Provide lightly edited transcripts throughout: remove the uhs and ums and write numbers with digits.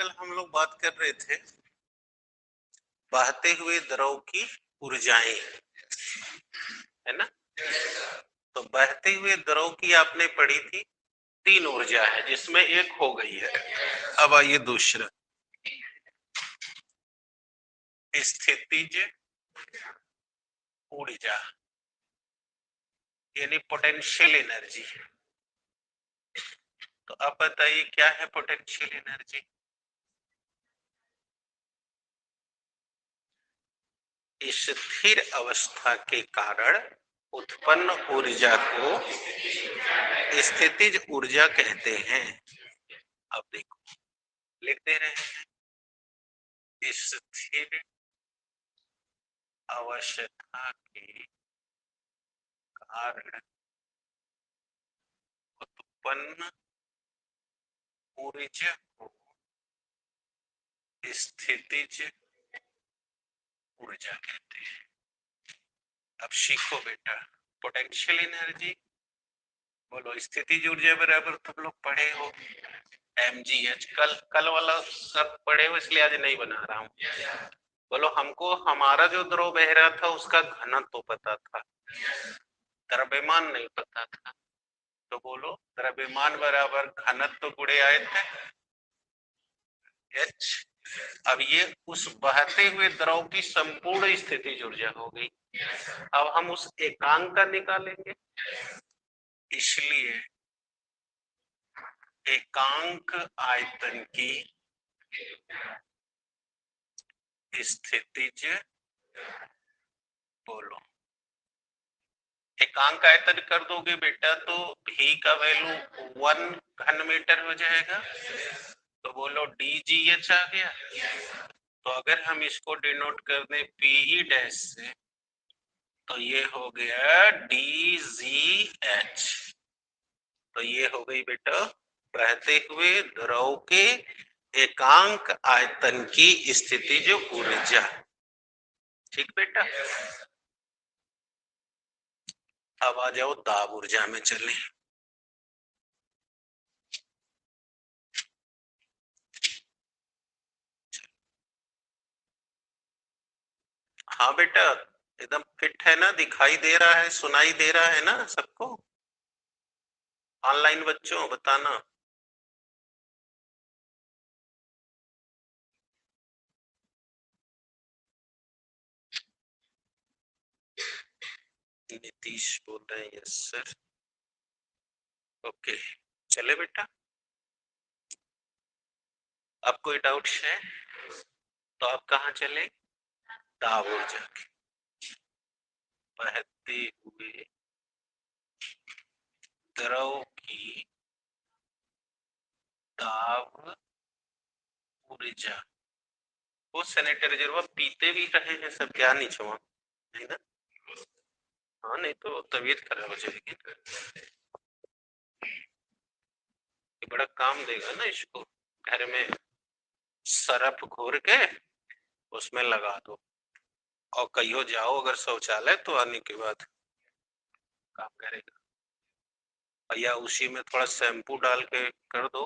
कल हम लोग बात कर रहे थे बहते हुए द्रव की ऊर्जाएं, है ना। तो बहते हुए द्रव की आपने पढ़ी थी 3 ऊर्जा है, जिसमें एक हो गई है। अब आइए दूसरा, स्थितिज ऊर्जा यानी पोटेंशियल एनर्जी। तो अब बताइए क्या है पोटेंशियल एनर्जी। स्थिर अवस्था के कारण उत्पन्न ऊर्जा को स्थितिज ऊर्जा कहते हैं। अब देखो लिख दे रहे हैं, स्थिर अवस्था के कारण उत्पन्न ऊर्जा को स्थितिज ऊर्जा कहते हैं। अब सीखो बेटा, पोटेंशियल एनर्जी बोलो, स्थितिज ऊर्जा बराबर तुम लोग पढ़े हो mgh। कल वाला सब पढ़े हो, इसलिए आज नहीं बना रहा हूँ। बोलो, हमको हमारा जो द्रव बह रहा था उसका घनत्व तो पता था, द्रव्यमान नहीं पता था। तो बोलो द्रव्यमान बराबर घनत्व गुणे आयतन h। अब ये उस बहते हुए द्रव की संपूर्ण स्थितिज ऊर्जा हो गई। अब हम उस एकांक का निकालेंगे, इसलिए एकांक आयतन की स्थितिज बोलो, एकांक आयतन कर दोगे बेटा तो v का वैल्यू 1 घन मीटर हो जाएगा। तो बोलो dgh आ गया। तो अगर हम इसको डिनोट कर दें पी डैश से, तो ये हो गया dgh। तो ये हो गई बेटा बहते हुए द्रव के एकांक आयतन की स्थितिज ऊर्जा। ठीक बेटा। अब आ जाओ दाब ऊर्जा में चले। हाँ बेटा, एकदम फिट है ना, दिखाई दे रहा है, सुनाई दे रहा है ना सबको। ऑनलाइन बच्चों बताना। नीतीश बोल रहे हैं यस सर। ओके चले बेटा, अब कोई डाउट है तो आप कहाँ चले, दाब ऊर्जा की। बहते हुए द्रव की दाब ऊर्जा। वो सैनिटाइजर पीते भी रहे हैं सब, क्या नहीं छुआ है ना। हाँ नहीं तो तबीयत खराब हो जाएगी। ये बड़ा काम देगा ना, इसको घर में सरफ घोर के उसमें लगा दो, और कहियो जाओ अगर शौचालय तो आने के बाद काम करेगा। या उसी में थोड़ा शैम्पू डाल के कर दो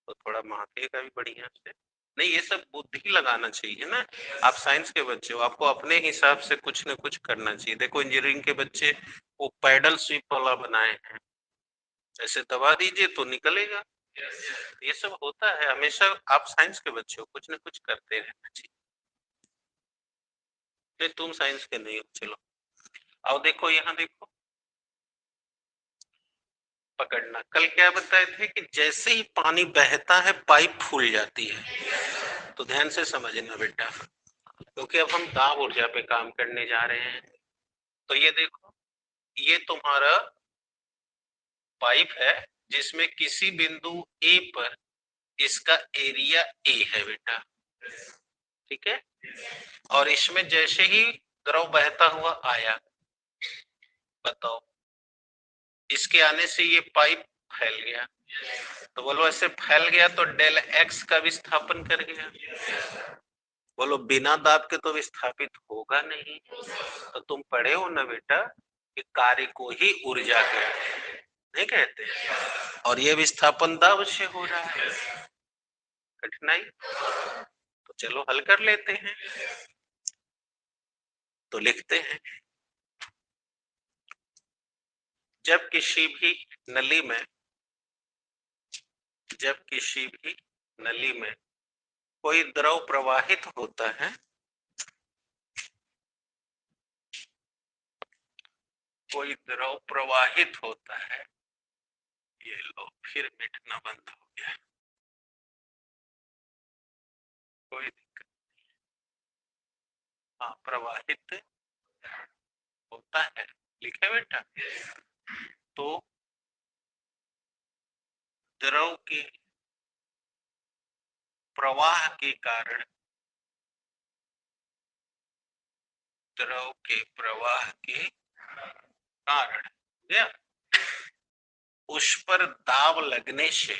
तो थोड़ा महकेगा भी बढ़िया से। नहीं ये सब बुद्धि लगाना चाहिए ना, आप साइंस के बच्चे हो, आपको अपने हिसाब से कुछ न कुछ करना चाहिए। देखो इंजीनियरिंग के बच्चे वो पैडल स्वीप वाला बनाए हैं, ऐसे दबा दीजिए तो निकलेगा। ये सब होता है हमेशा, आप साइंस के बच्चे हो, कुछ न कुछ करते रहना चाहिए। नहीं तुम साइंस के नहीं हो, चलो आओ देखो, यहाँ देखो, पकड़ना। कल क्या बताए थे कि जैसे ही पानी बहता है पाइप फूल जाती है। तो ध्यान से समझना बेटा, क्योंकि अब हम दाब ऊर्जा पे काम करने जा रहे हैं। तो ये देखो, ये तुम्हारा पाइप है जिसमें किसी बिंदु ए पर इसका एरिया ए है बेटा, ठीक है। और इसमें जैसे ही द्रव बहता हुआ आया, बताओ इसके आने से ये पाइप फैल गया। तो बोलो ऐसे फैल गया तो डेल एक्स का विस्थापन कर गया। बोलो बिना दाब के तो विस्थापित होगा नहीं। तो तुम पढ़े हो ना बेटा कि कार्य को ही ऊर्जा कहते नहीं कहते, और ये विस्थापन दाब से हो रहा है। कठिनाई? तो चलो हल कर लेते हैं। तो लिखते हैं, जब किसी भी नली में कोई द्रव प्रवाहित होता है, ये लो फिर मिटना बंद हो गया, कोई दिक्कत। हाँ, प्रवाहित होता है, लिखे बेटा। तो द्रव के प्रवाह के कारण या उस पर दाब लगने से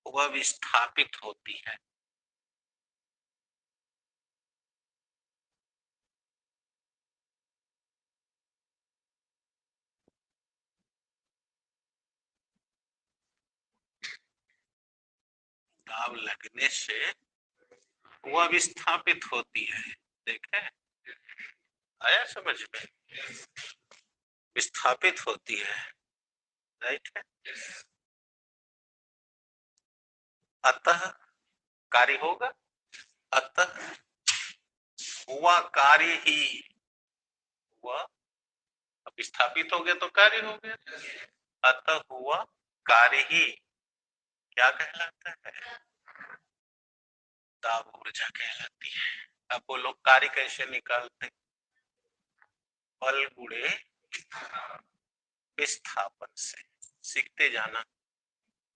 वह विस्थापित होती है। दाब लगने से वह विस्थापित होती है। देखे, आया समझ में? विस्थापित होती है, राइट है। अतः कार्य होगा, अतः हुआ कार्य ही हुआ, अब विस्थापित हो गया तो कार्य हो गया, अतः हुआ कार्य ही क्या कहलाता है? दाब ऊर्जा कहलाती है। अब बोलो कार्य कैसे निकालते? बल गुणे विस्थापन से, सीखते जाना।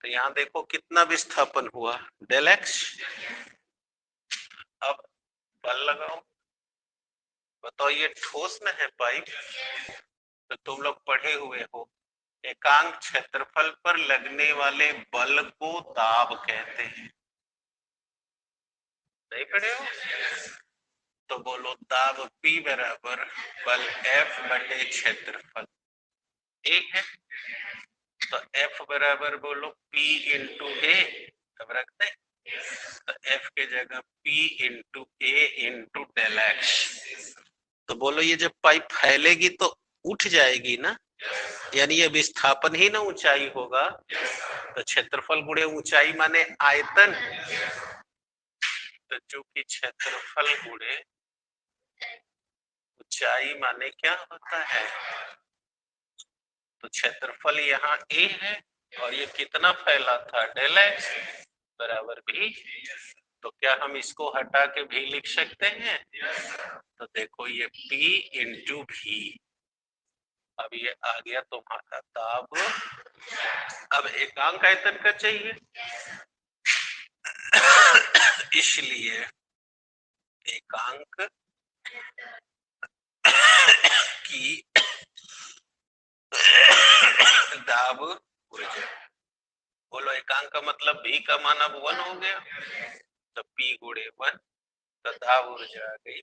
तो यहाँ देखो कितना विस्थापन हुआ, डेल एक्स। अब बल लगाओ, बताओ ये ठोस में है पाइप, तो तुम लोग पढ़े हुए हो, एकांक क्षेत्रफल पर लगने वाले बल को दाब कहते हैं, नहीं पढ़े हो? तो बोलो दाब P बराबर बल F बटे क्षेत्रफल A है, तो F बराबर बोलो P इंटू A, अब रखते हैं, तो F के जगह P into A into del x. तो बोलो ये जब पाइप फैलेगी तो उठ जाएगी ना, यानी ये विस्थापन ही ना ऊंचाई होगा, तो क्षेत्रफल गुणे ऊंचाई माने आयतन, तो चूंकि क्षेत्रफल गुणे ऊंचाई माने क्या होता है, तो क्षेत्रफल यहाँ A है और ये कितना फैला था, डेल एक्स बराबर भी। तो क्या हम इसको हटा के भी लिख सकते हैं? तो देखो ये P इंटू भी, अब ये आ गया तुम्हारा दाब। अब एकांक आयतन का चाहिए, इसलिए एकांक की दाब ऊर्जा, बोलो एकांक का मतलब भी का मान अब 1 हो गया, तो P गुणे 1, तो दाब ऊर्जा आ गई।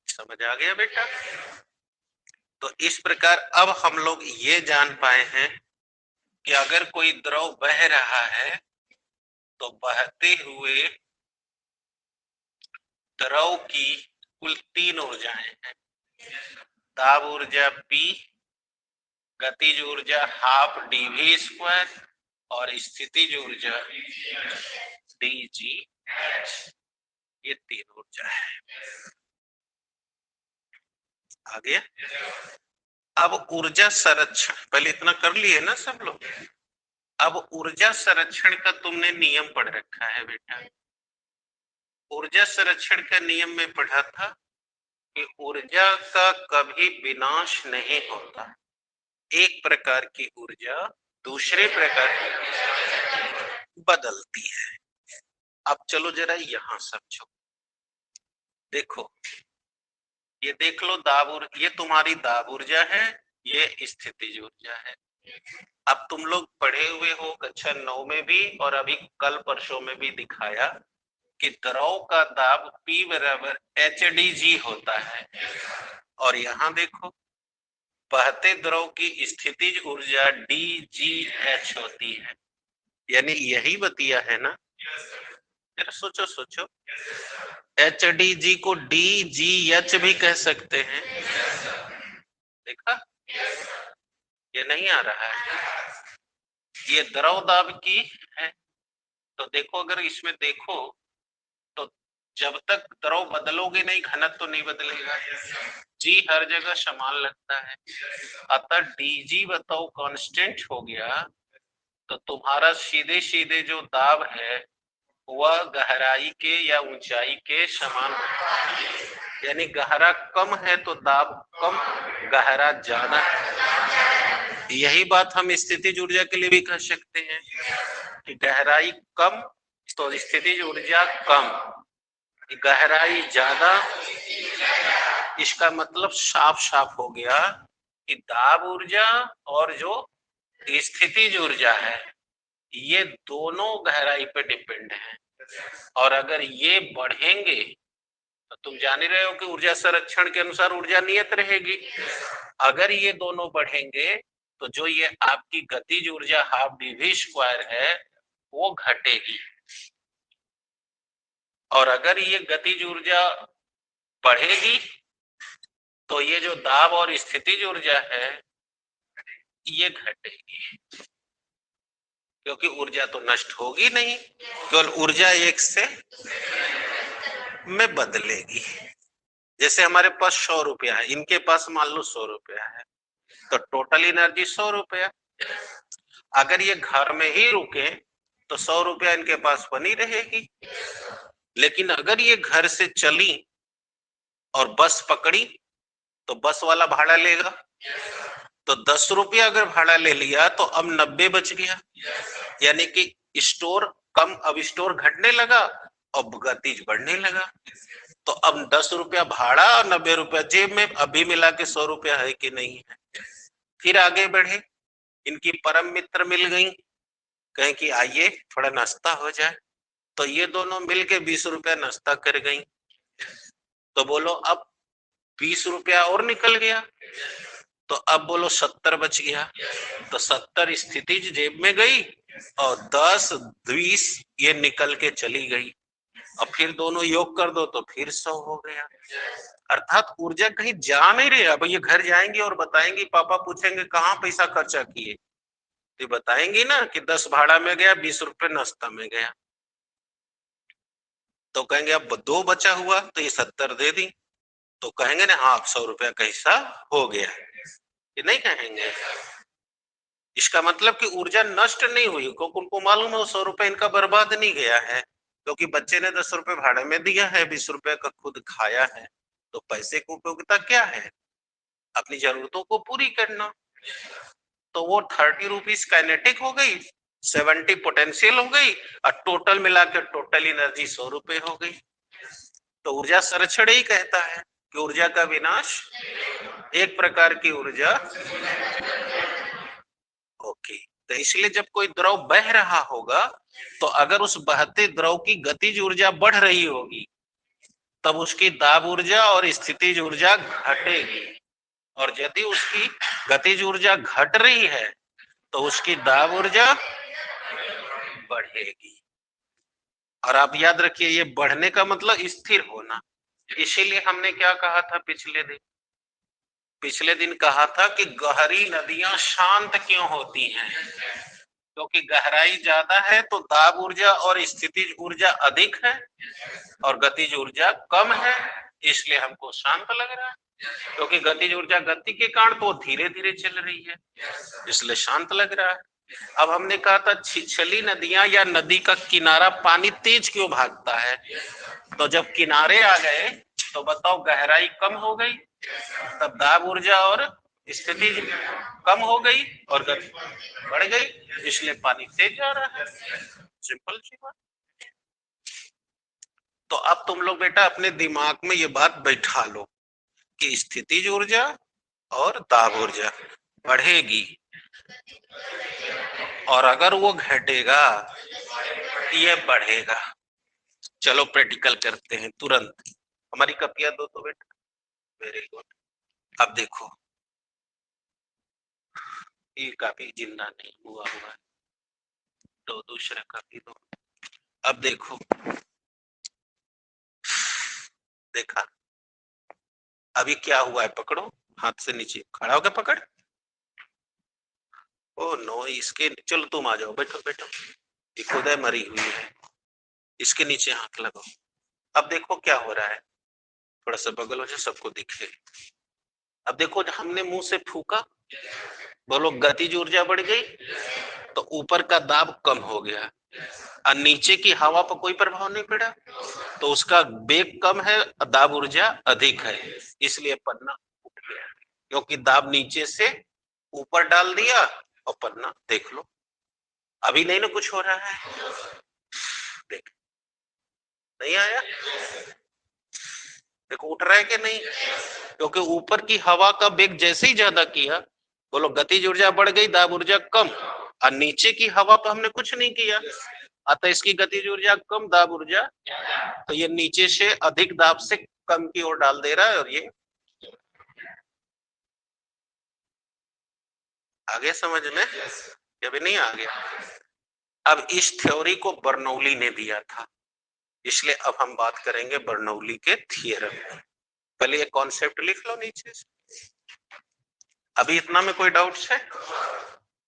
समझ आ गया बेटा? तो इस प्रकार अब हम लोग ये जान पाए हैं कि अगर कोई द्रव बह रहा है तो बहते हुए द्रव की कुल 3 ऊर्जाएं हैं। दाब ऊर्जा P, गतिज ऊर्जा हाफ dv स्क्वायर और स्थितिज ऊर्जा dg, ये 3 ऊर्जा है। आ गया? अब ऊर्जा संरक्षण, पहले इतना कर लिए ना सब लोग। अब ऊर्जा संरक्षण का तुमने नियम पढ़ रखा है बेटा। ऊर्जा संरक्षण का नियम में पढ़ा था कि ऊर्जा का कभी विनाश नहीं होता, एक प्रकार की ऊर्जा दूसरे प्रकार की बदलती है। अब चलो जरा यहां समझो, देखो ये देख लो दाब, ये तुम्हारी दाब ऊर्जा है, ये स्थितिज ऊर्जा है। अब तुम लोग पढ़े हुए हो कक्षा 9 में भी और अभी कल परसों में भी दिखाया कि द्रव का दाब P बराबर HDG होता है, और यहां देखो बहते द्रव की स्थितिज ऊर्जा DGH होती है, यानी यही बतिया है ना। जरा सोचो सोचो, HDG को DGH भी कह सकते हैं। देखा, ये नहीं आ रहा है, ये द्रव दाब की है। तो देखो, अगर इसमें देखो तो जब तक द्रव बदलोगे नहीं, घनत्व तो नहीं बदलेगा। जी हर जगह समान लगता है, अतः डीजी बताओ कांस्टेंट हो गया, तो तुम्हारा सीधे सीधे जो दाब है वह गहराई के या ऊंचाई के समान होता है। यानी गहरा कम है तो दाब कम, गहरा ज्यादा है। यही बात हम स्थितिज ऊर्जा के लिए भी कह सकते हैं कि गहराई कम तो स्थितिज ऊर्जा कम, गहराई ज्यादा, इसका मतलब साफ साफ हो गया कि दाब ऊर्जा और जो स्थितिज ऊर्जा है ये दोनों गहराई पे डिपेंड है। और अगर ये बढ़ेंगे तो तुम जान ही रहे हो कि ऊर्जा संरक्षण के अनुसार ऊर्जा नियत रहेगी। अगर ये दोनों बढ़ेंगे तो जो ये आपकी गतिज ऊर्जा हाफ dv² है वो घटेगी, और अगर ये गतिज ऊर्जा बढ़ेगी तो ये जो दाब और स्थितिज ऊर्जा है ये घटेगी, क्योंकि ऊर्जा तो नष्ट होगी नहीं, केवल ऊर्जा एक से में बदलेगी। जैसे हमारे पास 100 रुपया है, इनके पास मान लो 100 रुपया है, तो टोटल एनर्जी 100 रुपया। अगर ये घर में ही रुके तो 100 रुपया इनके पास बनी रहेगी, लेकिन अगर ये घर से चली और बस पकड़ी तो बस वाला भाड़ा लेगा, तो 10 रुपया अगर भाड़ा ले लिया तो अब 90 बच गया, यानी कि स्टोर कम, अब स्टोर घटने लगा और गतिज बढ़ने लगा। तो अब 10 रुपया भाड़ा और 90 रुपया जेब में, अभी मिला के 100 रुपया है कि नहीं है। फिर आगे बढ़े, इनकी परम मित्र मिल गई, कहें कि आइए थोड़ा नाश्ता हो जाए, तो ये दोनों मिलके 20 रुपया नाश्ता कर गई, तो बोलो अब 20 रुपया और निकल गया, तो अब बोलो 70 बच गया, तो 70 स्थितिज जेब में गई और 10 20 ये निकल के चली गई, और फिर दोनों योग कर दो तो फिर 100 हो गया। अर्थात ऊर्जा कहीं जा नहीं रही। अब ये घर जाएंगे और बताएंगे, पापा पूछेंगे कहाँ पैसा खर्चा किए, तो बताएंगी ना कि 10 भाड़ा में गया, 20 रुपए नाश्ता में गया, तो कहेंगे अब 2 बचा हुआ तो ये 70 दे दी, तो कहेंगे ना हाँ 100 रुपया का हिस्सा हो गया, ये नहीं कहेंगे। इसका मतलब कि ऊर्जा नष्ट नहीं हुई, क्योंकि उनको मालूम है 100 रुपए इनका बर्बाद नहीं गया है, क्योंकि बच्चे ने 10 रुपए भाड़े में दिया है, 20 रुपए का खुद खाया है, तो पैसे की उपयोगिता क्या है, अपनी जरूरतों को पूरी करना। तो वो 30 रुपीज काइनेटिक हो गई, 70 पोटेंशियल हो गई, और टोटल मिला के टोटल एनर्जी 100 रुपए हो गई। तो ऊर्जा संरक्षण ही कहता है कि ऊर्जा का विनाश एक प्रकार की ऊर्जा। ओके, तो इसलिए जब कोई द्रव बह रहा होगा तो अगर उस बहते द्रव की गतिज ऊर्जा बढ़ रही होगी तब उसकी दाब ऊर्जा और स्थितिज ऊर्जा घटेगी, और यदि उसकी गतिज ऊर्जा घट रही है तो उसकी दाब ऊर्जा बढ़ेगी। और आप याद रखिए, ये बढ़ने का मतलब स्थिर होना। इसीलिए हमने क्या कहा था पिछले दिन कहा था कि गहरी नदियां शांत क्यों होती हैं, क्योंकि गहराई ज्यादा है तो दाब ऊर्जा और स्थितिज ऊर्जा अधिक है और गतिज ऊर्जा कम है, इसलिए हमको शांत लग रहा है। क्योंकि गतिज ऊर्जा गति के कारण तो धीरे धीरे चल रही है, इसलिए शांत लग रहा है। अब हमने कहा था छिछली नदियां या नदी का किनारा पानी तेज क्यों भागता है, तो जब किनारे आ गए तो बताओ गहराई कम हो गई, तब दाब ऊर्जा और स्थिति कम हो गई और गति बढ़ गई, इसलिए पानी तेज जा रहा है। सिंपल सी बात। तो अब तुम लोग बेटा अपने दिमाग में ये बात बैठा लो कि स्थितिज ऊर्जा और दाब ऊर्जा बढ़ेगी, और अगर वो घटेगा ये बढ़ेगा। चलो प्रैक्टिकल करते हैं तुरंत। हमारी कपियां दो तो बेटा। Very good. अब देखो, ये काफी जिंदा नहीं हुआ हुआ है, तो दूसरा काफी दो। अब देखो, देखा अभी क्या हुआ है, पकड़ो हाथ से नीचे, खड़ा होकर पकड़। ओ नो, इसके चलो तुम आ जाओ, बैठो बैठो, ये खुदा मरी हुई है, इसके नीचे हाथ लगाओ। अब देखो क्या हो रहा है, थोड़ा सा बगल हो जाए सबको दिखे। अब देखो हमने मुंह से फूका, बोलो गतिज ऊर्जा बढ़ गई, तो ऊपर का दाब कम हो गया और नीचे की हवा पर कोई प्रभाव नहीं पड़ा, तो उसका वेग कम है, दाब ऊर्जा अधिक है, इसलिए पन्ना उठ गया, क्योंकि दाब नीचे से ऊपर डाल दिया और पन्ना देख लो, अभी नहीं ना कुछ हो रहा है, देख नहीं आया, देखो उठ रहा है कि नहीं, क्योंकि ऊपर की हवा का वेग जैसे ही ज्यादा किया, बोलो गतिज ऊर्जा बढ़ गई, दाब ऊर्जा कम, और नीचे की हवा पर हमने कुछ नहीं किया, अतः इसकी गतिज ऊर्जा कम, दाब ऊर्जा, तो ये नीचे से अधिक दाब से कम की ओर डाल दे रहा है, और ये आगे समझ में, अभी नहीं आ गया। अब इस थ्योरी को बर्नौली ने दिया था, इसलिए अब हम बात करेंगे बर्नौली के थियरम में। पहले ये कॉन्सेप्ट लिख लो नीचे से, अभी इतना में कोई डाउट्स है?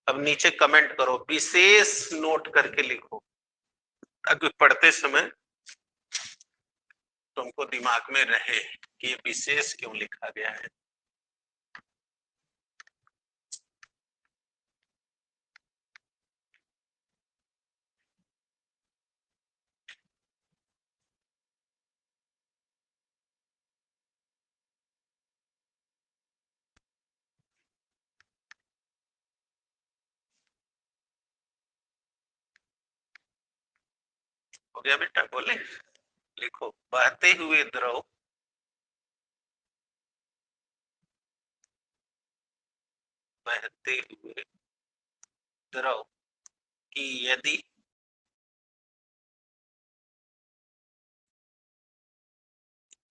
अब नीचे कमेंट करो, विशेष नोट करके लिखो, ताकि पढ़ते समय तुमको दिमाग में रहे कि ये विशेष क्यों लिखा गया है। हो गया बेटा, बोले लिखो, बहते हुए द्रव बहते हुए द्रव की यदि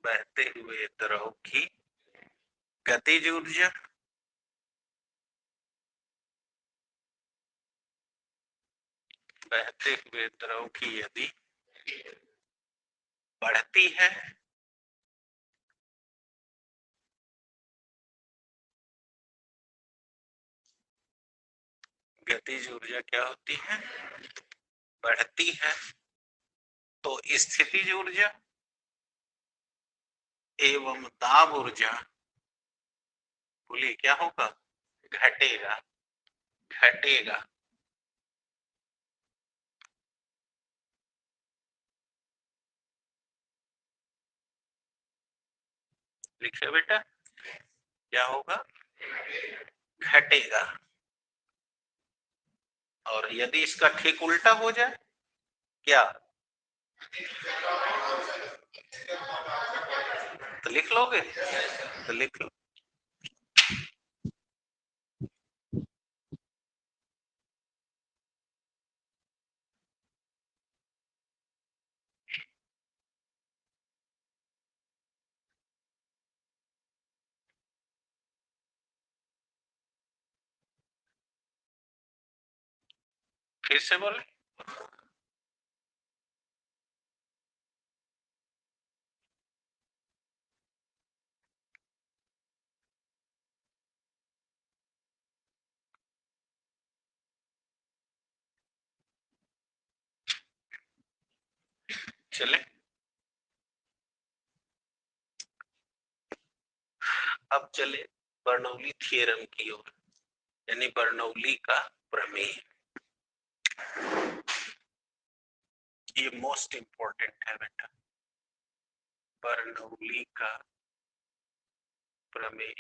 बहते हुए द्रव की गतिज ऊर्जा बहते हुए द्रव की यदि बढ़ती है गतिज ऊर्जा क्या होती है, बढ़ती है, तो स्थितिज ऊर्जा एवं दाब ऊर्जा, बोलिए क्या होगा, घटेगा, घटेगा। लिखिए बेटा, क्या होगा, घटेगा। और यदि इसका ठीक उल्टा हो जाए, क्या, तो लिख लोगे, तो लिख लो। फिर से बोले, चले अब चले बर्नौली थ्योरम की ओर, यानी बर्नौली का प्रमेय। ये मोस्ट इंपॉर्टेंट है बेटा, बर्नौली का प्रमेय,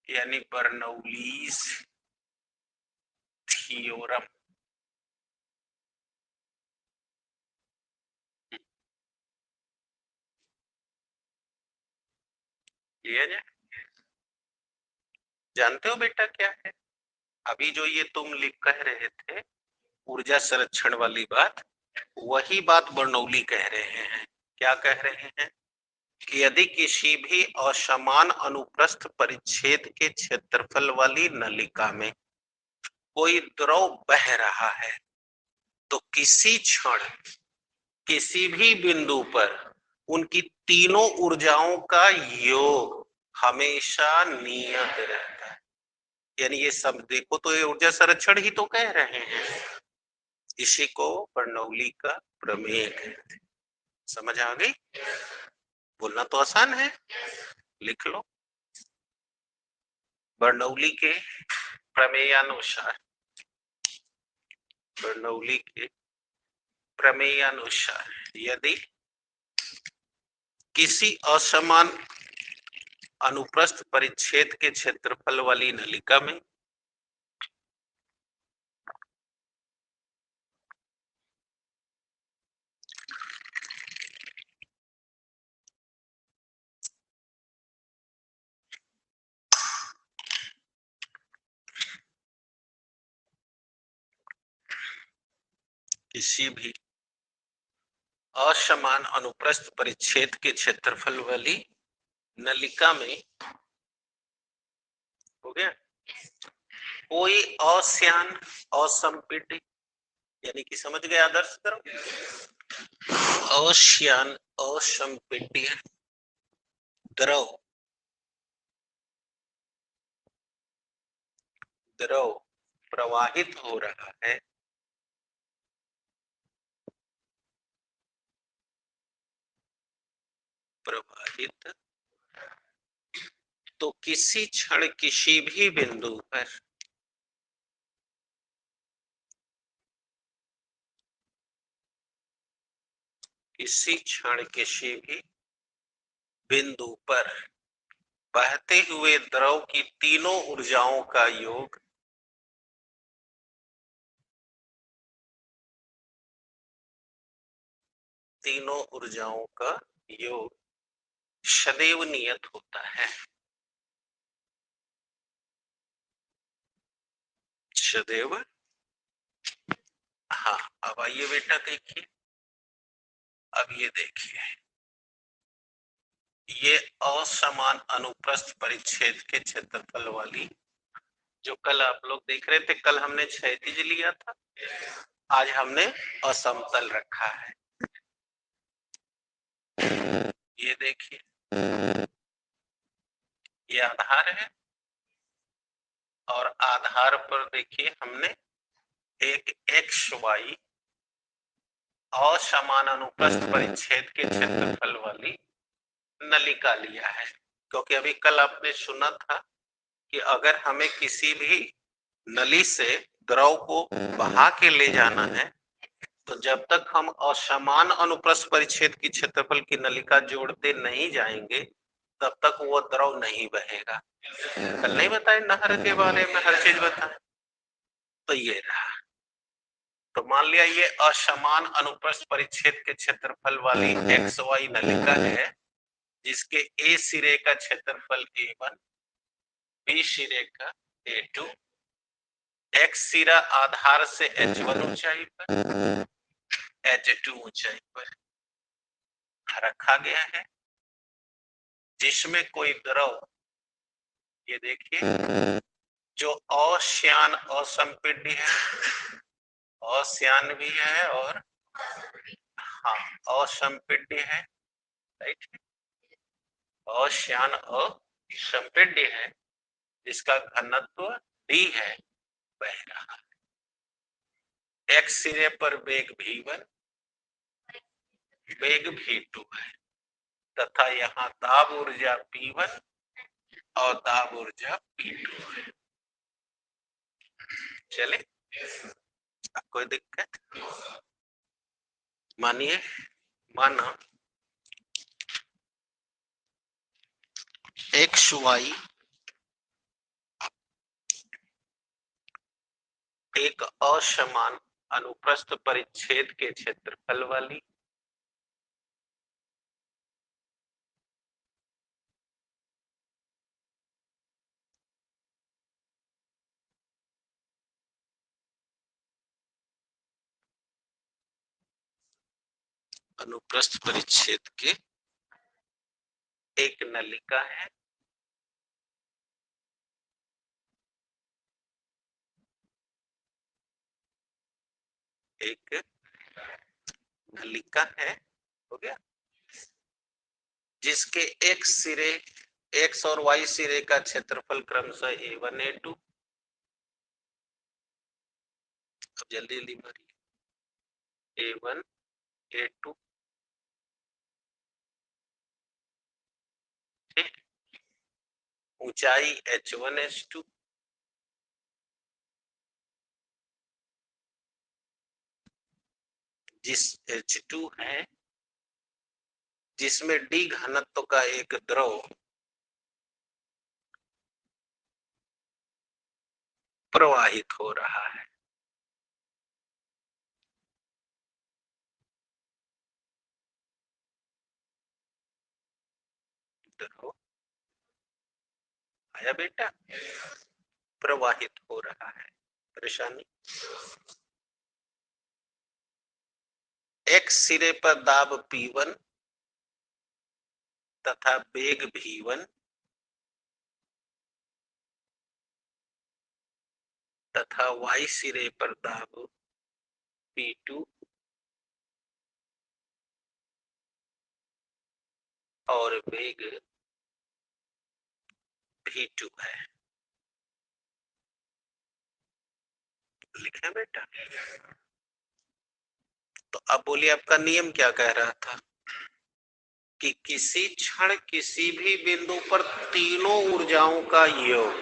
यानी बर्नौलीज थ्योरम। ये जानते हो बेटा क्या है, अभी जो ये तुम लिख कह रहे थे ऊर्जा संरक्षण वाली बात, वही बात बर्नौली कह रहे हैं। क्या कह रहे हैं, कि यदि किसी भी असमान अनुप्रस्थ परिच्छेद के क्षेत्रफल वाली नलिका में कोई द्रव बह रहा है तो किसी क्षण किसी भी बिंदु पर उनकी तीनों ऊर्जाओं का योग हमेशा नियत रहता है। यानी ये सब देखो तो ये ऊर्जा संरक्षण ही तो कह रहे हैं। इसी को बर्नौली का प्रमेय कहते हैं। समझ आ गई? बोलना तो आसान है, लिख लो। बर्नौली के प्रमेयानुसार, बर्नौली के प्रमेयानुसार यदि किसी असमान अनुप्रस्थ परिच्छेद के क्षेत्रफल वाली नलिका में किसी भी असमान अनुप्रस्थ परिच्छेद के क्षेत्रफल वाली नलिका में हो गया कोई अश्यान असंपीड्य, यानी कि समझ गए आदर्श करो, अश्यान असंपीड्य द्रव द्रव प्रवाहित हो रहा है प्रवाहित तो किसी क्षण किसी भी बिंदु पर किसी क्षण किसी भी बिंदु पर बहते हुए द्रव की तीनों ऊर्जाओं का योग तीनों ऊर्जाओं का योग सदैव नियत होता है। सदैव, हाँ। अब आइए बेटा देखिए, अब ये देखिए, ये असमान अनुप्रस्थ परिच्छेद के क्षेत्रफल वाली, जो कल आप लोग देख रहे थे, कल हमने क्षैतिज लिया था, आज हमने असमतल रखा है। ये देखिए, ये आधार है और आधार पर देखिए हमने एक एक्स वाई असमान अनुप्रस्थ परिच्छेद के क्षेत्रफल वाली नलिका लिया है। क्योंकि अभी कल आपने सुना था कि अगर हमें किसी भी नली से द्रव को बहा के ले जाना है तो जब तक हम असमान अनुप्रस्थ परिच्छेद की क्षेत्रफल की नलिका जोड़ते नहीं जाएंगे तब तक वो द्रव नहीं बहेगा। कल नहीं बताए नहर के बारे में हर चीज बताए, तो ये रहा। तो मान लिया ये असमान अनुप्रस्थ परिच्छेद के क्षेत्रफल वाली एक्स वाई नलिका है जिसके ए सिरे का क्षेत्रफल A1, बी सिरे का A2, एक्स सिरा आधार से H1 ऊंचाई पर, H2 ऊंचाई पर रखा गया है, जिसमें कोई द्रव, ये देखिए, जो अश्यान असंपीड्य है, अश्यान भी है और हाँ असंपीड्य है, राइट, अश्यान असंपीड्य है, जिसका घनत्व d है, बह रहा है। एक्स सिरे पर वेग v1, वेग v2 है तथा यहाँ दाब ऊर्जा P1 और दाब ऊर्जा P2 है। चले, कोई दिक्कत? मानिए, माना एक्स वाई एक असमान अनुप्रस्थ परिच्छेद के क्षेत्रफल वाली अनुप्रस्थ परिच्छेद के एक नलिका है, एक नलिका है, हो गया, जिसके एक्स सिरे, एक्स और वाई सिरे का क्षेत्रफल क्रमशः A1 A2। अब जल्दी जल्दी मारिए, A1 A2, ठीक, ऊंचाई H1 H2, जिस H2 है, जिसमें D घनत्व का एक द्रव प्रवाहित हो रहा है। द्रव आया बेटा, प्रवाहित हो रहा है। परेशानी, एक सिरे पर दाब P1 तथा वेग V1 तथा वाई सिरे पर दाब P2 और वेग V2 है। लिखे बेटा? तो अब बोलिए, आपका नियम क्या कह रहा था कि किसी क्षण किसी भी बिंदु पर तीनों ऊर्जाओं का योग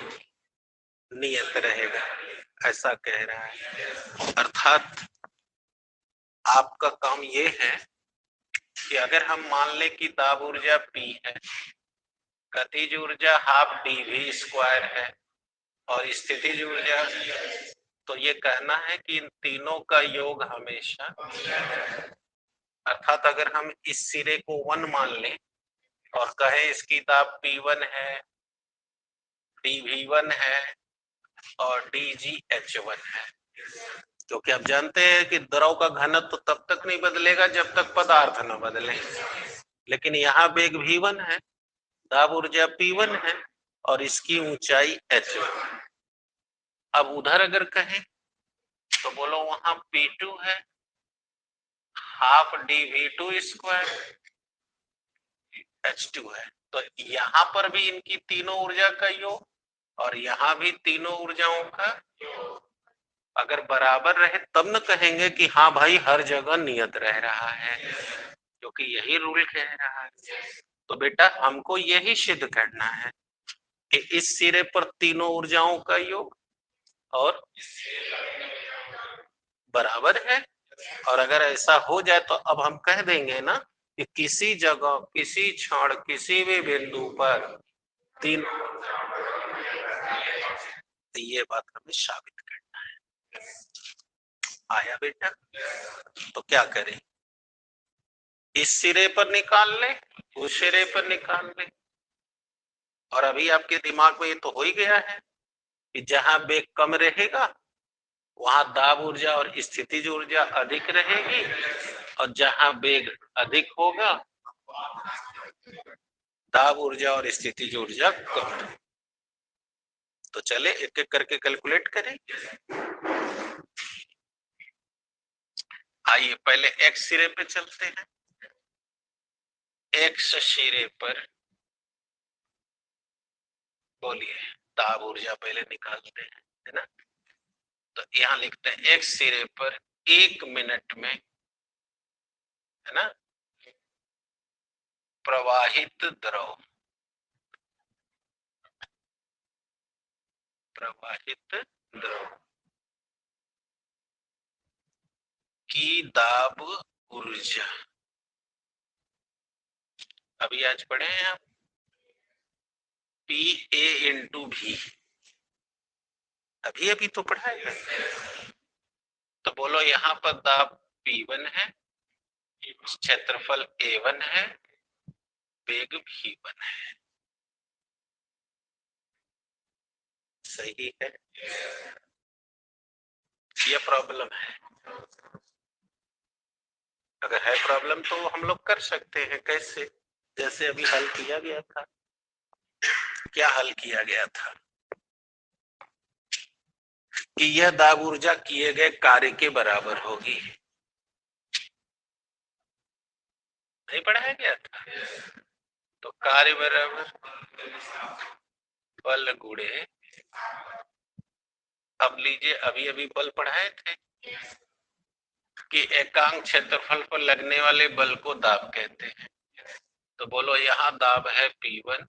नियत रहेगा, ऐसा कह रहा है। अर्थात आपका काम ये है कि अगर हम मान लें कि दाब ऊर्जा P है, गतिज ऊर्जा हाफ dv² है और स्थितिज ऊर्जा, तो ये कहना है कि इन तीनों का योग हमेशा, अर्थात अगर हम इस सिरे को 1 मान लें और कहें इसकी दाब P1 है, dv1 है और dgH1 है, क्योंकि आप जानते हैं कि द्रव का घनत्व तो तब तक नहीं बदलेगा जब तक पदार्थ न बदले। लेकिन यहाँ वेग V1 है, दाब ऊर्जा P1 है और इसकी ऊंचाई H1 है। अब उधर अगर कहें तो बोलो वहां P2 है, हाफ dv2² H2 है, तो यहां पर भी इनकी तीनों ऊर्जा का योग और यहां भी तीनों ऊर्जाओं का अगर बराबर रहे तब न कहेंगे कि हाँ भाई हर जगह नियत रह रहा है, क्योंकि यही रूल कह रहा है। तो बेटा हमको यही सिद्ध करना है कि इस सिरे पर तीनों ऊर्जाओं का योग और बराबर है, और अगर ऐसा हो जाए तो अब हम कह देंगे ना कि किसी जगह, किसी क्षण, किसी भी बिंदु पर तीन, ये बात हमें साबित करना है। आया बेटा? तो क्या करें, इस सिरे पर निकाल ले, उस सिरे पर निकाल ले, और अभी आपके दिमाग में ये तो हो ही गया है कि जहां वेग कम रहेगा वहां दाब ऊर्जा और स्थितिज ऊर्जा अधिक रहेगी, और जहां वेग अधिक होगा दाब ऊर्जा और स्थितिज ऊर्जा कम। तो चले एक एक करके कैलकुलेट करें। आइए पहले एक्स सिरे पे चलते हैं। एक्स सिरे पर बोलिए दाब ऊर्जा पहले निकालते हैं, है ना? तो यहाँ लिखते हैं एक्स सिरे पर 1 मिनट में, है ना, प्रवाहित द्रव, प्रवाहित द्रव की दाब ऊर्जा, अभी आज पढ़े हैं आप, PA इंटू भी, अभी अभी तो पढ़ा है। तो बोलो यहाँ पर दाब P1 है, क्षेत्रफल A1 है, वेग V1 है, सही है? ये प्रॉब्लम है? अगर है प्रॉब्लम तो हम लोग कर सकते हैं, कैसे? जैसे अभी हल किया गया था, क्या हल किया गया था कि यह दाब ऊर्जा किए गए कार्य के बराबर होगी, नहीं पढ़ाया गया था? तो कार्य बराबर बल गुणे, अब लीजिए अभी अभी बल पढ़ाए थे कि एकांक क्षेत्रफल पर लगने वाले बल को दाब कहते हैं। तो बोलो यहाँ दाब है P1,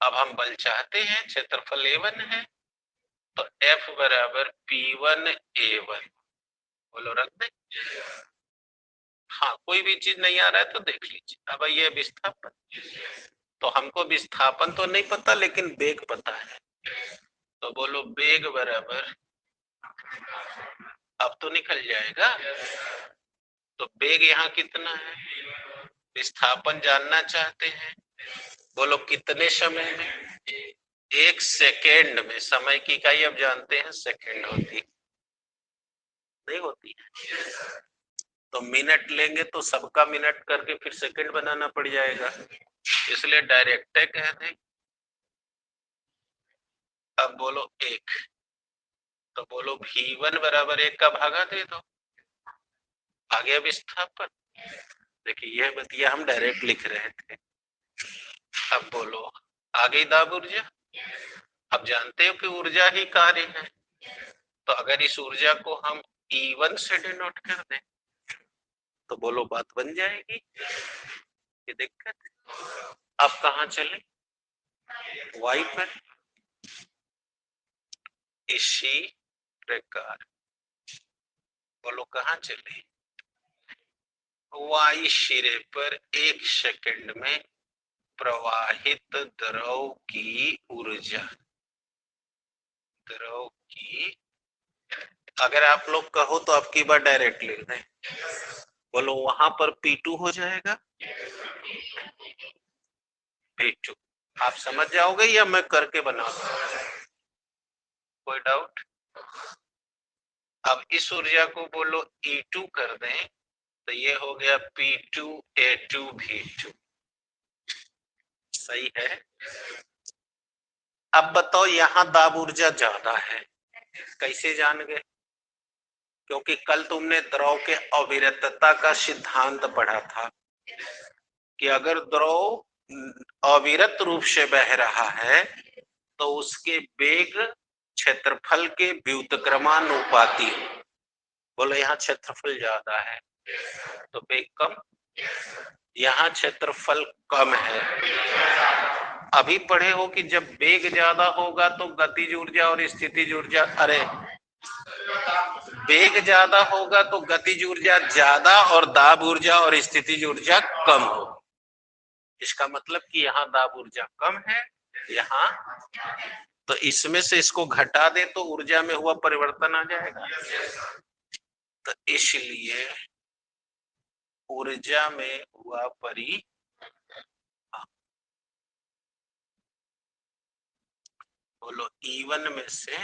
अब हम बल चाहते हैं, क्षेत्रफल A1 है, तो F बराबर P1 A1, बोलो रख दे। हाँ, कोई भी चीज नहीं आ रहा है तो देख लीजिए। अब ये विस्थापन, तो हमको विस्थापन तो नहीं पता लेकिन वेग पता है, तो बोलो वेग बराबर, अब तो निकल जाएगा। तो वेग यहाँ कितना है, विस्थापन जानना चाहते हैं, बोलो कितने समय में? 1 सेकेंड में। समय की इकाई अब जानते हैं सेकेंड होती, नहीं होती है। तो मिनट लेंगे तो सबका मिनट करके फिर सेकंड बनाना पड़ जाएगा, इसलिए डायरेक्ट कह दें। अब बोलो 1, तो बोलो V1 बराबर 1 का भागा दे दो, आ गया विस्थापन। देखिए यह बतिया हम डायरेक्ट लिख रहे थे। अब बोलो आ गई दाब ऊर्जा। अब जानते हो कि ऊर्जा ही कार्य है, तो अगर इस ऊर्जा को हम E1 से डिनोट कर दें तो बोलो बात बन जाएगी। ये दिक्कत, अब कहाँ चले? Y पर। इसी प्रकार बोलो कहाँ चले? Y सिरे पर 1 सेकंड में प्रवाहित द्रव की ऊर्जा, द्रव की, अगर आप लोग कहो तो आपकी बात डायरेक्ट लिख दें, बोलो वहां पर P2 हो जाएगा, P2। आप समझ जाओगे या मैं करके बना दूं? कोई डाउट? अब इस ऊर्जा को बोलो E2 कर दें तो ये हो गया P2A2V2, सही है। अब बताओ यहाँ दाब ऊर्जा ज्यादा है, कैसे जान गए? क्योंकि कल तुमने द्रव के अविरतता का सिद्धांत पढ़ा था कि अगर द्रव अविरत रूप से बह रहा है तो उसके वेग क्षेत्रफल के व्युत्क्रमानुपाती हो। बोलो यहाँ क्षेत्रफल ज्यादा है तो वेग कम, यहाँ क्षेत्रफल कम है। अभी पढ़े हो कि जब वेग ज्यादा होगा तो गतिज ऊर्जा और स्थितिज ऊर्जा, अरे वेग ज्यादा होगा तो गतिज ऊर्जा ज्यादा और दाब ऊर्जा और स्थितिज ऊर्जा कम हो। इसका मतलब कि यहाँ दाब ऊर्जा कम है, यहाँ, तो इसमें से इसको घटा दे तो ऊर्जा में हुआ परिवर्तन आ जाएगा। तो इसलिए ऊर्जा में हुआ बोलो E1 में से,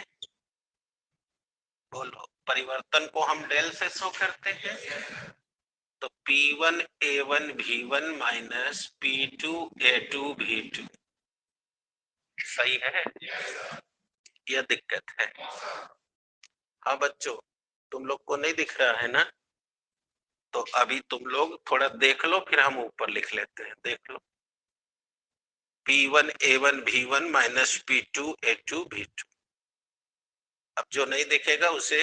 बोलो परिवर्तन को हम डेल से शो करते हैं, तो P1 A1 V1 minus P2 A2 V2, सही है? यह दिक्कत है। हाँ बच्चों, तुम लोग को नहीं दिख रहा है ना? तो अभी तुम लोग थोड़ा देख लो फिर हम ऊपर लिख लेते हैं, देख लो। P1 A1 V1 minus P2 A2 V2। अब जो नहीं दिखेगा उसे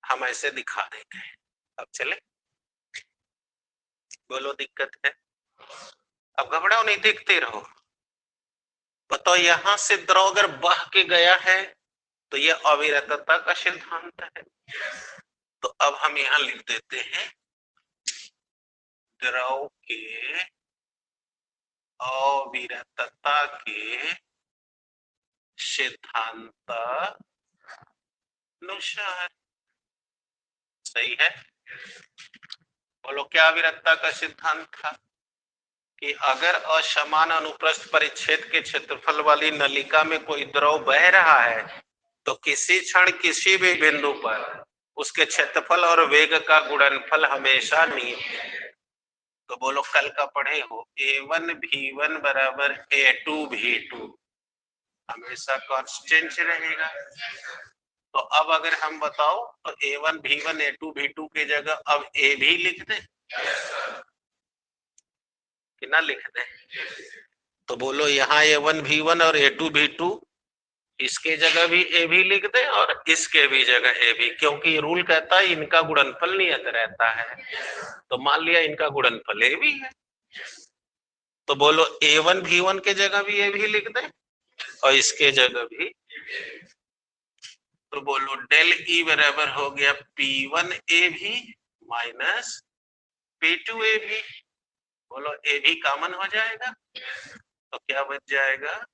हम ऐसे दिखा देंगे। अब चले, बोलो दिक्कत है? अब घबराओ नहीं, देखते रहो। बताओ यहाँ से द्रव अगर बह के गया है तो यह अविरतता का सिद्धांत है। तो अब हम यहाँ लिख देते हैं द्रव के अविरतता के सिद्धांत अनुसार, सही है? बोलो क्या अविरतता का सिद्धांत था? कि अगर असमान अनुप्रस्थ परिच्छेद के क्षेत्रफल वाली नलिका में कोई द्रव बह रहा है तो किसी क्षण किसी भी बिंदु पर उसके क्षेत्रफल और वेग का गुणनफल हमेशा नियत है। तो बोलो कल का पढ़े हो A1V1 बराबर A2V2 हमेशा कांस्टेंट रहेगा। तो अब अगर हम बताओ तो A1V1 A2V2 की जगह अब A भी लिख दे कि ना लिख दे? तो बोलो यहाँ A1V1 और A2V2 इसके जगह भी ए भी लिख दे और इसके भी जगह ए भी, क्योंकि रूल कहता है इनका गुणनफल नियत रहता है। तो मान लिया इनका गुणनफल ए भी है, तो बोलो A1V1 के जगह भी ए भी लिख दे और इसके जगह भी। तो बोलो डेल ई बराबर हो गया P1 ए भी माइनस P2 ए भी। बोलो ए भी कॉमन हो जाएगा तो क्या बच जाएगा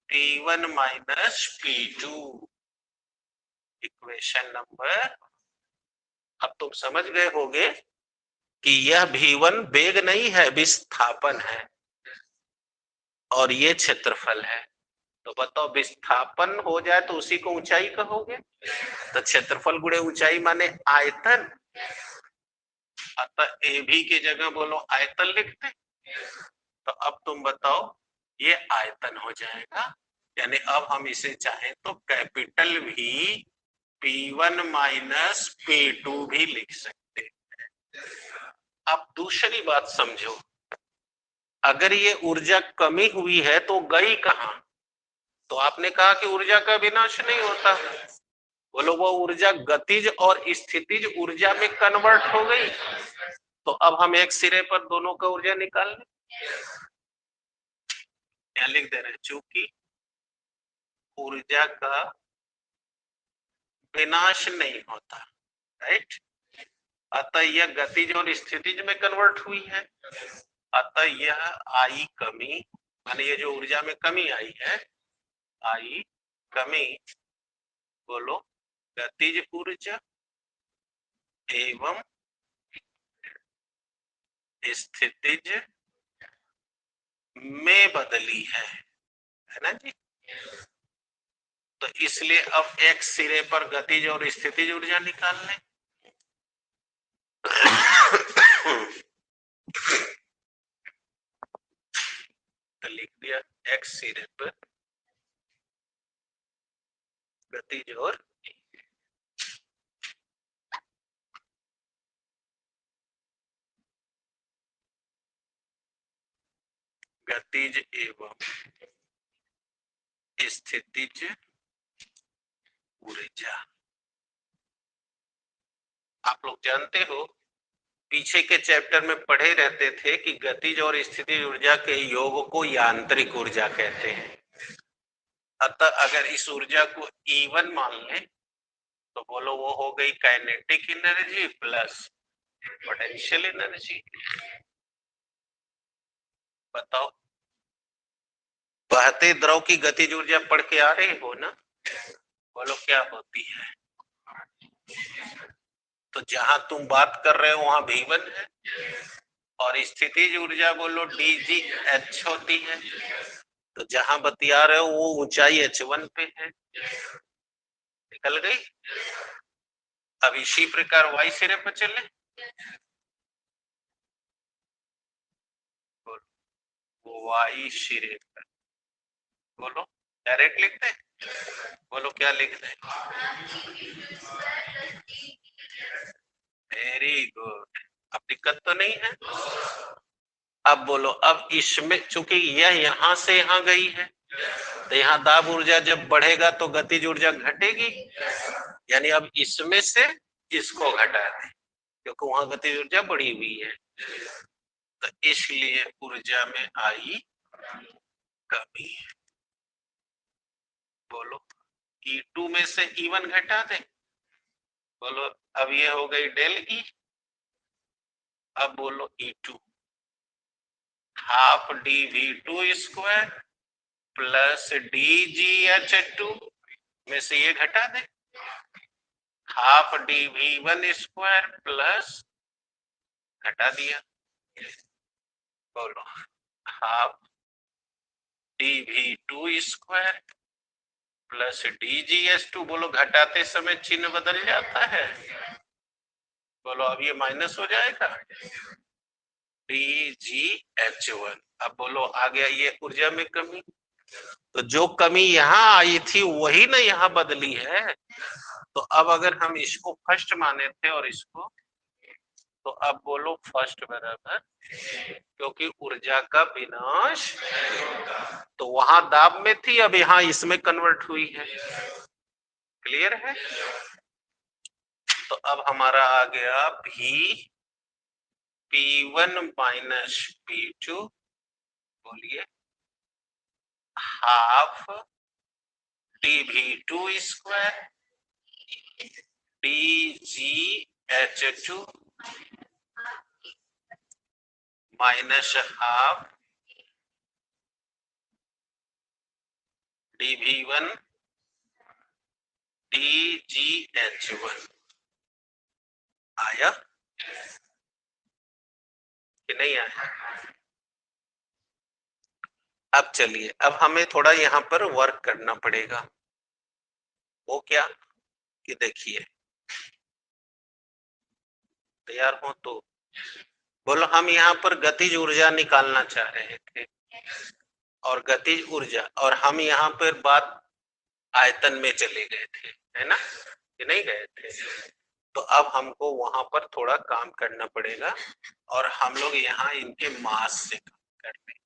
P1 minus P2 equation number. अब तुम समझ गए होगे कि यह V1 वेग नहीं है, विस्थापन है और ये क्षेत्रफल है। तो बताओ विस्थापन हो जाए तो उसी को ऊंचाई कहोगे, तो क्षेत्रफल गुणे ऊंचाई माने आयतन। अतः ए भी की जगह बोलो आयतन लिखते। तो अब तुम बताओ ये आयतन हो जाएगा, यानी अब हम इसे चाहें तो कैपिटल भी P1 माइनस P2 भी लिख सकते हैं। अब दूसरी बात समझो, अगर ये ऊर्जा कमी हुई है तो गई कहां? तो आपने कहा कि ऊर्जा का विनाश नहीं होता, बोलो वो ऊर्जा गतिज और स्थितिज ऊर्जा में कन्वर्ट हो गई। तो अब हम एक सिरे पर दोनों का ऊर्जा निकाल लें, क्या लिख दे रहे हैं, चूंकि ऊर्जा का विनाश नहीं होता, राइट, अतः यह गतिज और स्थितिज में कन्वर्ट हुई है। अतः यह आई कमी, माने ये जो ऊर्जा में कमी आई है, आई कमी बोलो गतिज ऊर्जा एवं स्थितिज में बदली है ना जी। तो इसलिए अब एक सिरे पर गतिज और स्थितिज ऊर्जा निकाल लें। तो लिख दिया एक सिरे पर गतिज और गतिज एवं स्थितिज ऊर्जा। आप लोग जानते हो पीछे के चैप्टर में पढ़े रहते थे कि गतिज और स्थितिज ऊर्जा के योग को यांत्रिक ऊर्जा कहते हैं। अतः अगर इस ऊर्जा को E1 मान लें तो बोलो वो हो गई kinetic energy plus potential energy. बताओ बहते द्रव की गतिज ऊर्जा पढ़ के आ रहे हो ना, बोलो क्या होती है? तो जहां तुम बात कर रहे हो वहां V1 है और स्थितिज ऊर्जा बोलो DGH होती है। तो जहां बतिया रहे हो वो ऊंचाई H1 पे है, निकल गई। अब इसी प्रकार Y सिरे पर चले, Y सिरे पर बोलो डायरेक्ट लिखते, बोलो क्या लिखते हैं? वेरी गुड, अब दिक्कत तो नहीं है। अब बोलो अब इसमें चूंकि यह यहां से यहां गई है तो यहाँ दाब ऊर्जा जब बढ़ेगा तो गतिज ऊर्जा घटेगी, यानी अब इसमें से इसको घटा दें क्योंकि वहां गतिज ऊर्जा बढ़ी हुई है। तो इसलिए ऊर्जा में आई कमी। बोलो E2 में से E1 घटा दें, बोलो अब ये हो गई डेल ई। अब बोलो E2 half dV2 square plus DGH2 में से ये घटा दे, हाफ dV1 स्क्वायर प्लस घटा दिया, बोलो half dV2 square plus DGH2। बोलो घटाते समय चिन्ह बदल जाता है, बोलो अब ये माइनस हो जाएगा। DgH1। अब बोलो आ गया ये ऊर्जा में कमी, तो जो कमी यहाँ आई थी वही ना यहाँ बदली है। तो अब अगर हम इसको फर्स्ट माने थे और इसको, तो अब बोलो फर्स्ट बराबर, क्योंकि ऊर्जा का विनाश तो वहां दाब में थी, अब यहाँ इसमें कन्वर्ट हुई है। क्लियर है? तो अब हमारा आ गया भी P1 माइनस P2, बोलिए half dV2 square DgH2 minus half dV1 DgH1। आया कि नहीं आया? अब चलिए, अब हमें थोड़ा यहाँ पर वर्क करना पड़ेगा। वो क्या कि देखिए, तैयार हो तो बोलो। हम यहाँ पर गतिज ऊर्जा निकालना चाह रहे थे, और गतिज ऊर्जा, और हम यहाँ पर बात आयतन में चले गए थे, है ना, कि नहीं गए थे? तो अब हमको वहां पर थोड़ा काम करना पड़ेगा, और हम लोग यहाँ इनके मास से काम कर रहे।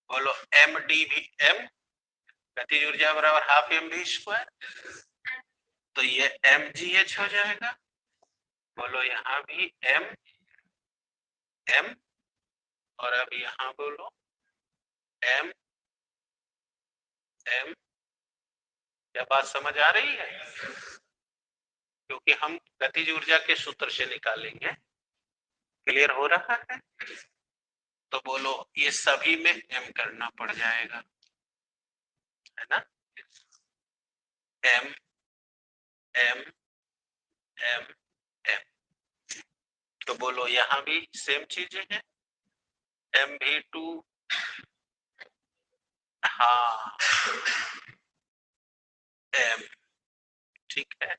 बोलो एम डी भी एम, गतिज ऊर्जा बराबर हाफ एम वी स्क्वायर, तो ये एम जी एच हो जाएगा। बोलो यहाँ भी एम एम, और अब यहाँ बोलो एम एम। क्या बात समझ आ रही है? क्योंकि हम गतिज ऊर्जा के सूत्र से निकालेंगे। क्लियर हो रहा है? तो बोलो ये सभी में एम करना पड़ जाएगा, है ना? एम एम एम एम। तो बोलो यहाँ भी सेम चीजें हैं, एम भी टू, हाँ एम, ठीक है।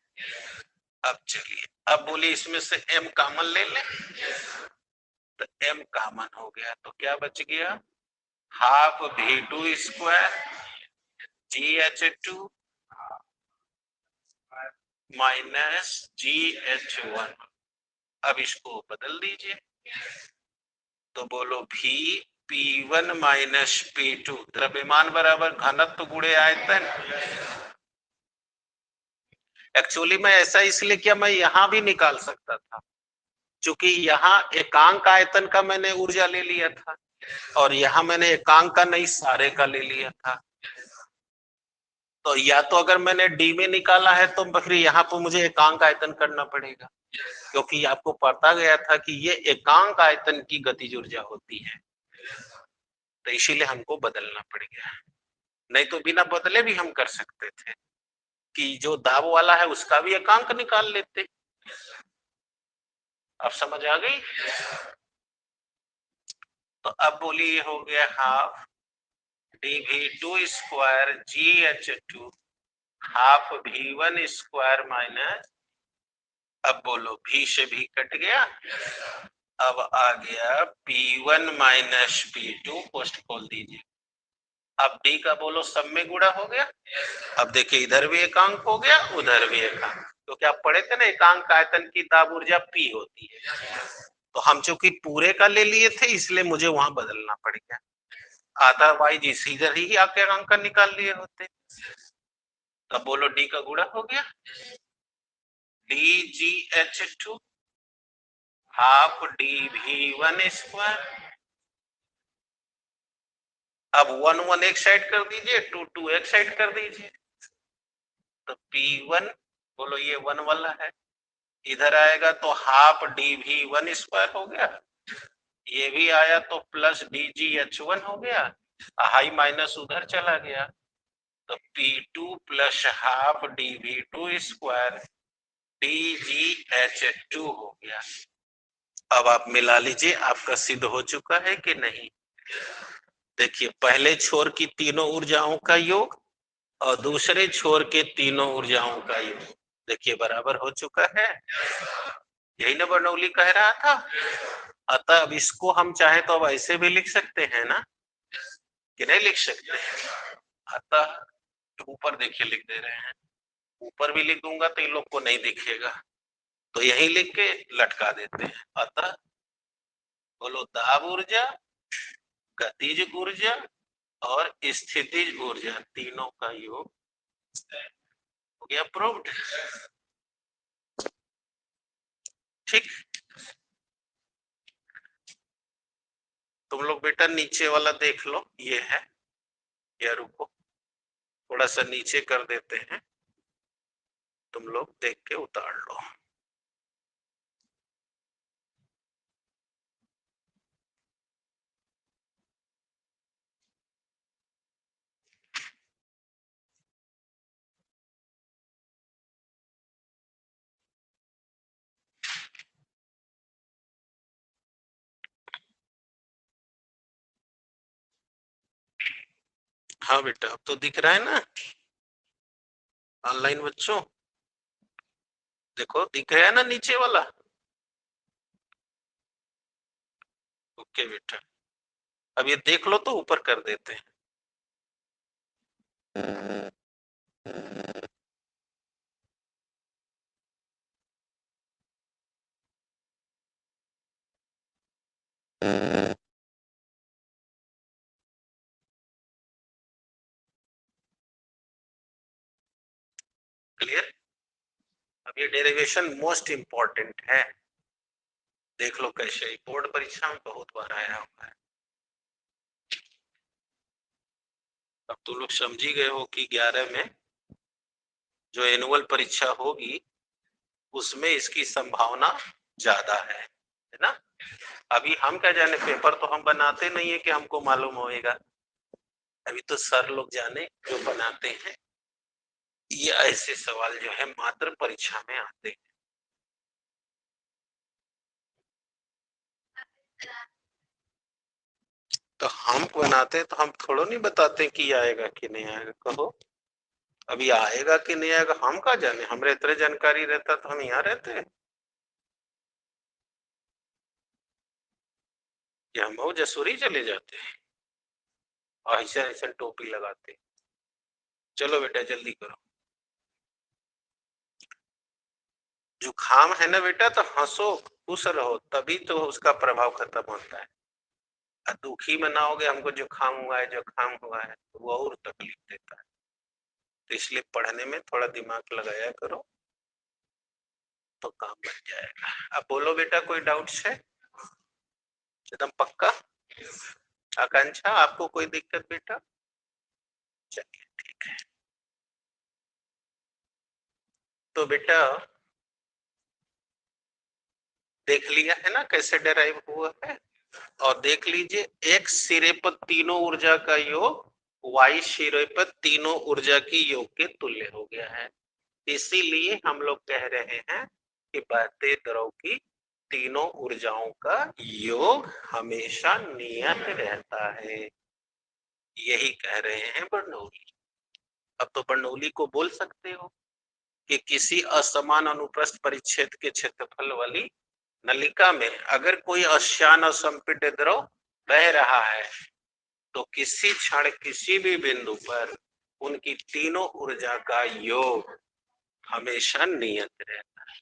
अब चलिए, अब बोलिए इसमें से m कॉमन ले लें, तो m कॉमन हो गया, तो क्या बच गया? Half V2 square GH2 minus GH1। अब इसको बदल दीजिए, तो बोलो V P1 माइनस P2, द्रव्यमान बराबर घनत्व गुणे आयतन। एक्चुअली मैं ऐसा इसलिए किया, मैं यहां भी निकाल सकता था, क्योंकि यहाँ एकांक आयतन का मैंने ऊर्जा ले लिया था, और यहाँ मैंने एकांक का नहीं सारे का ले लिया था। तो या तो अगर मैंने डी में निकाला है तो फिर यहाँ पर मुझे एकांक आयतन करना पड़ेगा, क्योंकि आपको पता गया था कि ये एकांक आयतन की गतिज ऊर्जा होती है, तो इसीलिए हमको बदलना पड़ गया। नहीं तो बिना बदले भी हम कर सकते थे कि जो दाब वाला है उसका भी एकांक निकाल लेते। अब समझ आ गई? तो अब बोलिए हो गया half dV2 square GH2 half V1 square minus, अब बोलो V से भी कट गया, अब आ गया P1 माइनस P2, पोस्ट खोल दीजिए। अब D का बोलो सब में गुणा हो गया। अब देखिए इधर भी एकांक हो गया, उधर भी एकांक, तो क्या पढ़े थे ना, एकांक आयतन की दाब ऊर्जा P होती है। तो हम चूंकि पूरे का ले लिए थे इसलिए मुझे वहां बदलना पड़ गया, अदरवाइज इधर ही आके अंक निकाल लिए होते। तब बोलो डी का गुणा हो गया, DgH2 हाफ dV1 स्क्वायर। अब 1 1 एक साइड कर दीजिए, 2 2 एक साइड कर दीजिए, तो P1 बोलो ये 1 वाला है, इधर आएगा तो हाफ dV1 स्क्वायर हो गया, ये भी आया तो प्लस DgH1 हो गया, हाई माइनस उधर चला गया, तो P2 plus half dV2 square DgH2 हो गया। अब आप मिला लीजिए, आपका सिद्ध हो चुका है कि नहीं? देखिए पहले छोर की तीनों ऊर्जाओं का योग और दूसरे छोर के तीनों ऊर्जाओं का योग, देखिए बराबर हो चुका है। यही ना बर्नौली कह रहा था। अतः अब इसको हम चाहे तो अब ऐसे भी लिख सकते हैं ना, कि नहीं लिख सकते हैं। अतः ऊपर देखिए लिख दे रहे हैं, ऊपर भी लिख दूंगा तो इन लोग को नहीं दिखेगा, तो यही लिख के लटका देते हैं। अतः बोलो दाब ऊर्जा, गतिज ऊर्जा और स्थितिज ऊर्जा तीनों का योग हो गया प्रूव्ड। ठीक, तुम लोग बेटा नीचे वाला देख लो, ये है, या रुको थोड़ा सा नीचे कर देते हैं, तुम लोग देख के उतार लो। हाँ बेटा, अब तो दिख रहा है ना ऑनलाइन बच्चों, देखो दिख रहा है ना नीचे वाला। ओके बेटा, अब ये देख लो तो ऊपर कर देते हैं। क्लियर? अब ये डेरिवेशन मोस्ट इंपॉर्टेंट है, देख लो कैसे बोर्ड परीक्षा में बहुत बार आया हुआ है। अब तुम लोग समझ ही गए हो कि 11 में जो एनुअल परीक्षा होगी उसमें इसकी संभावना ज्यादा है ना। अभी हम क्या जाने, पेपर तो हम बनाते नहीं है कि हमको मालूम होएगा, अभी तो सर लोग जाने जो बनाते हैं। ये ऐसे सवाल जो है मात्र परीक्षा में आते हैं। तो हम बनाते हैं तो हम थोड़ा नहीं बताते कि आएगा कि नहीं आएगा, कहो अभी आएगा कि नहीं आएगा हम क्या जाने, हमारे इतने जानकारी रहता तो हम यहाँ रहते, या हम जसूरी चले जाते हैं ऐसा ऐसा टोपी लगाते। चलो बेटा जल्दी करो। जुकाम है ना बेटा तो हंसो खुश रहो, तभी तो उसका प्रभाव खत्म होता है। दुखी मनाओगे हमको जुकाम हुआ है जुकाम हुआ है, तो वो और तकलीफ देता है। तो इसलिए पढ़ने में थोड़ा दिमाग लगाया करो तो काम बन जाएगा। अब बोलो बेटा कोई डाउट्स है? एकदम पक्का? आकांक्षा आपको कोई दिक्कत बेटा? चलिए ठीक है। तो बेटा देख लिया है ना कैसे डेराइव हुआ है, और देख लीजिए एक्स सिरे पर तीनों ऊर्जा का योग वाई सिरे पर तीनों ऊर्जा की योग के तुल्य हो गया है। इसीलिए हम लोग कह रहे हैं कि बहते द्रव की तीनों ऊर्जाओं का योग हमेशा नियत रहता है, यही कह रहे हैं बर्नौली। अब तो बर्नौली को बोल सकते हो कि किसी असमान अनुप्रस्थ परिच्छेद के क्षेत्रफल वाली नलिका में अगर कोई अश्यान और संपीड्य द्रव बह रहा है तो किसी क्षण किसी भी बिंदु पर उनकी तीनों ऊर्जा का योग हमेशा नियत रहता है।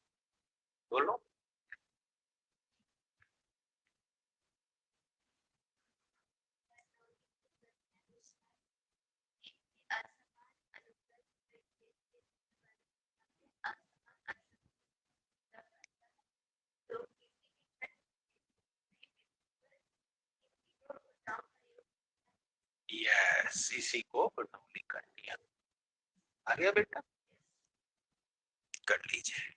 बोलो। यस, इसी को बर्नौली का नियम। आ गया बेटा? कर लीजिए।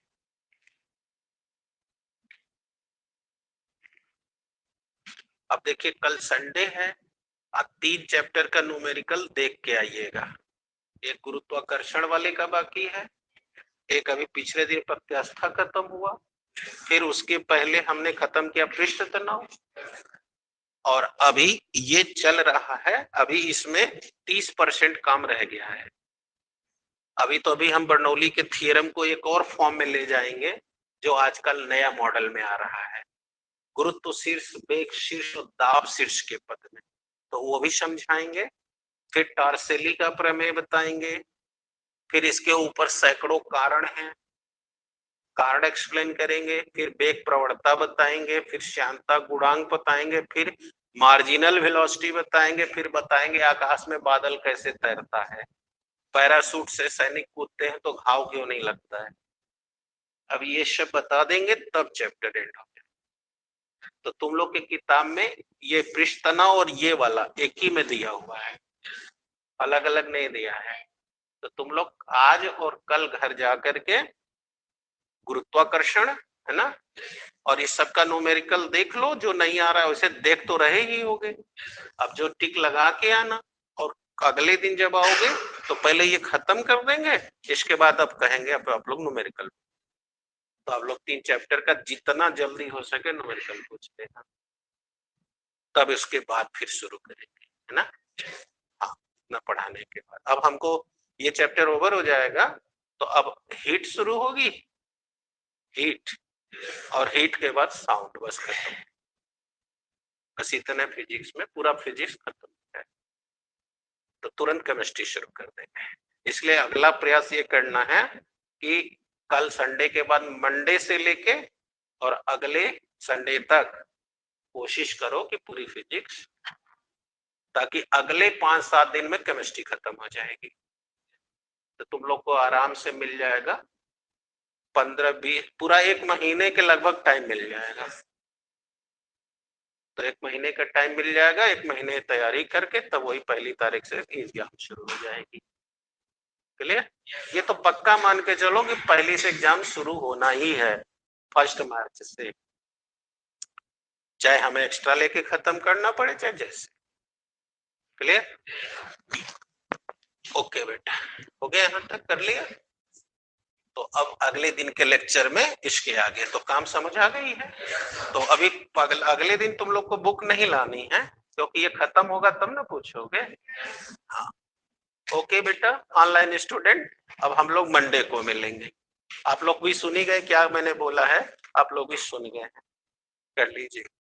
अब देखिए कल संडे है, आप 3 चैप्टर का न्यूमेरिकल देख के आइएगा। एक गुरुत्वाकर्षण वाले का बाकी है, एक अभी पिछले दिन प्रत्यास्था खत्म हुआ, फिर उसके पहले हमने खत्म किया पृष्ठ तनाव, और अभी ये चल रहा है, अभी इसमें 30% काम रह गया है। अभी हम बर्नौली के थ्योरम को एक और फॉर्म में ले जाएंगे जो आजकल नया मॉडल में आ रहा है, गुरुत्व शीर्ष, वेग शीर्ष और दाब शीर्ष के पद में, तो वो भी समझाएंगे। फिर टार्सेली का प्रमेय बताएंगे, फिर इसके ऊपर सैकड़ों कारण हैं, कारण एक्सप्लेन करेंगे, फिर वेग प्रवणता बताएंगे, फिर श्यानता गुणांक बताएंगे, फिर मार्जिनल वेलोसिटी बताएंगे, फिर बताएंगे आकाश में बादल कैसे तैरता है, पैराशूट से सैनिक कूदते हैं तो घाव क्यों नहीं लगता है। अब ये सब बता देंगे तब चैप्टर एंड हो जाए। तो तुम लोग के किताब में ये पृष्ठतना और ये वाला एक ही में दिया हुआ है, अलग अलग नहीं दिया है। तो तुम लोग आज और कल घर जाकर के गुरुत्वाकर्षण है ना, और इस सब का न्यूमेरिकल देख लो, जो नहीं आ रहा है उसे देख तो रहे ही होगे। अब जो टिक लगा के आना, और अगले दिन जब आओगे तो पहले ये खत्म कर देंगे, इसके बाद अब कहेंगे अब आप लोग न्यूमेरिकल। तो आप लोग 3 चैप्टर का जितना जल्दी हो सके न्यूमेरिकल पूछ लेना, तब इसके बाद फिर शुरू करेंगे, है ना। हाँ, ना पढ़ाने के बाद अब हमको ये चैप्टर ओवर हो जाएगा, तो अब हीट शुरू होगी, हीट, और हीट के बाद साउंड, बस खत्म। बस इतना फिजिक्स में, पूरा फिजिक्स खत्म है, तो तुरंत केमिस्ट्री शुरू कर देंगे। इसलिए अगला प्रयास ये करना है कि कल संडे के बाद मंडे से लेके और अगले संडे तक कोशिश करो कि पूरी फिजिक्स, ताकि अगले 5-7 दिन में केमिस्ट्री खत्म हो जाएगी, तो तुम लोग को आराम से मिल जाएगा 15-20, पूरा 1 महीने के लगभग टाइम मिल जाएगा। तो 1 महीने का टाइम मिल जाएगा, 1 महीने तैयारी करके तब वही 1 तारीख से एग्जाम शुरू हो जाएगी। क्लियर? ये तो पक्का मान के चलो कि 1 से एग्जाम शुरू होना ही है, 1 मार्च से, चाहे हमें एक्स्ट्रा लेके खत्म करना पड़े, चाहे जैसे। क्लियर? ओके बेटा, हो गया, यहाँ तक कर लिया। तो अब अगले दिन के लेक्चर में इसके आगे तो काम समझ आ गई है। तो अभी अगले दिन तुम लोग को बुक नहीं लानी है, क्योंकि ये खत्म होगा तब ना पूछोगे। हाँ, ओके बेटा ऑनलाइन स्टूडेंट, अब हम लोग मंडे को मिलेंगे। आप लोग भी सुनी गए क्या मैंने बोला है, आप लोग भी सुन गए हैं, कर लीजिए।